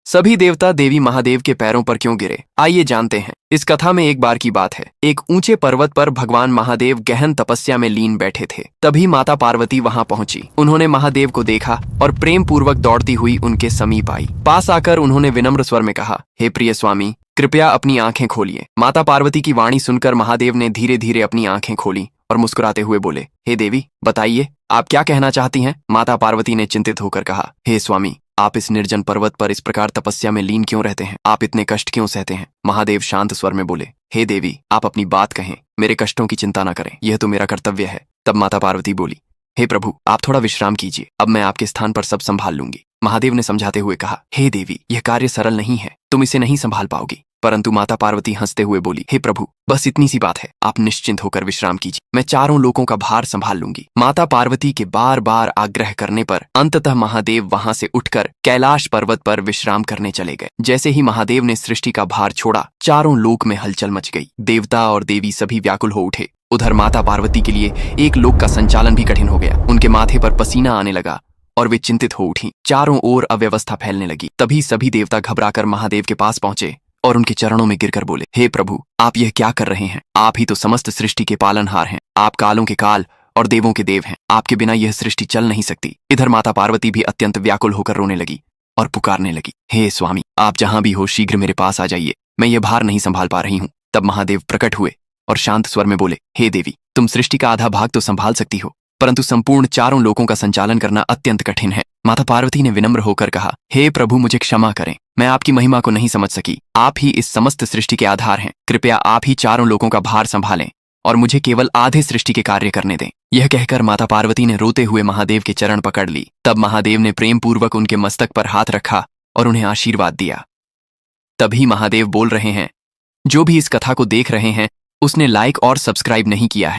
सभी देवता देवी महादेव के पैरों पर क्यों गिरे, आइए जानते हैं। इस कथा में एक बार की बात है। एक ऊंचे पर्वत पर भगवान महादेव गहन तपस्या में लीन बैठे थे। तभी माता पार्वती वहां पहुंची। उन्होंने महादेव को देखा और प्रेम पूर्वक दौड़ती हुई उनके समीप आई। पास आकर उन्होंने विनम्र स्वर में कहा, हे प्रिय स्वामी, कृपया अपनी आंखें खोलिए। माता पार्वती की वाणी सुनकर महादेव ने धीरे धीरे अपनी आंखें खोली और मुस्कुराते हुए बोले, हे देवी, बताइए आप क्या कहना चाहती हैं। माता पार्वती ने चिंतित होकर कहा, हे स्वामी, आप इस निर्जन पर्वत पर इस प्रकार तपस्या में लीन क्यों रहते हैं? आप इतने कष्ट क्यों सहते हैं? महादेव शांत स्वर में बोले, हे देवी, आप अपनी बात कहें, मेरे कष्टों की चिंता न करें, यह तो मेरा कर्तव्य है। तब माता पार्वती बोली, हे प्रभु, आप थोड़ा विश्राम कीजिए, अब मैं आपके स्थान पर सब संभाल लूंगी। महादेव ने समझाते हुए कहा, हे देवी, यह कार्य सरल नहीं है, तुम इसे नहीं संभाल पाओगी। परंतु माता पार्वती हंसते हुए बोली, हे प्रभु, बस इतनी सी बात है, आप निश्चिंत होकर विश्राम कीजिए, मैं चारों लोगों का भार संभाल लूंगी। माता पार्वती के बार बार आग्रह करने पर अंततः महादेव वहां से उठकर कैलाश पर्वत पर विश्राम करने चले गए। जैसे ही महादेव ने सृष्टि का भार छोड़ा, चारों लोक में हलचल मच गई। देवता और देवी सभी व्याकुल हो उठे। उधर माता पार्वती के लिए एक लोक का संचालन भी कठिन हो गया। उनके माथे पर पसीना आने लगा और वे चिंतित हो उठी। चारों ओर अव्यवस्था फैलने लगी। तभी सभी देवता घबराकर महादेव के पास पहुंचे और उनके चरणों में गिरकर बोले, हे प्रभु, आप यह क्या कर रहे हैं? आप ही तो समस्त सृष्टि के पालनहार हैं, आप कालों के काल और देवों के देव हैं, आपके बिना यह सृष्टि चल नहीं सकती। इधर माता पार्वती भी अत्यंत व्याकुल होकर रोने लगी और पुकारने लगी, हे स्वामी, आप जहां भी हो शीघ्र मेरे पास आ जाइए, मैं यह भार नहीं संभाल पा रही हूँ। तब महादेव प्रकट हुए और शांत स्वर में बोले, हे देवी, तुम सृष्टि का आधा भाग तो संभाल सकती हो, परंतु संपूर्ण चारों लोकों का संचालन करना अत्यंत कठिन है। माता पार्वती ने विनम्र होकर कहा, हे प्रभु, मुझे क्षमा करें, मैं आपकी महिमा को नहीं समझ सकी। आप ही इस समस्त सृष्टि के आधार हैं, कृपया आप ही चारों लोगों का भार संभालें और मुझे केवल आधे सृष्टि के कार्य करने दें। यह कहकर माता पार्वती ने रोते हुए महादेव के चरण पकड़ ली। तब महादेव ने प्रेम पूर्वक उनके मस्तक पर हाथ रखा और उन्हें आशीर्वाद दिया। तभी महादेव बोल रहे हैं, जो भी इस कथा को देख रहे हैं उसने लाइक और सब्सक्राइब नहीं किया है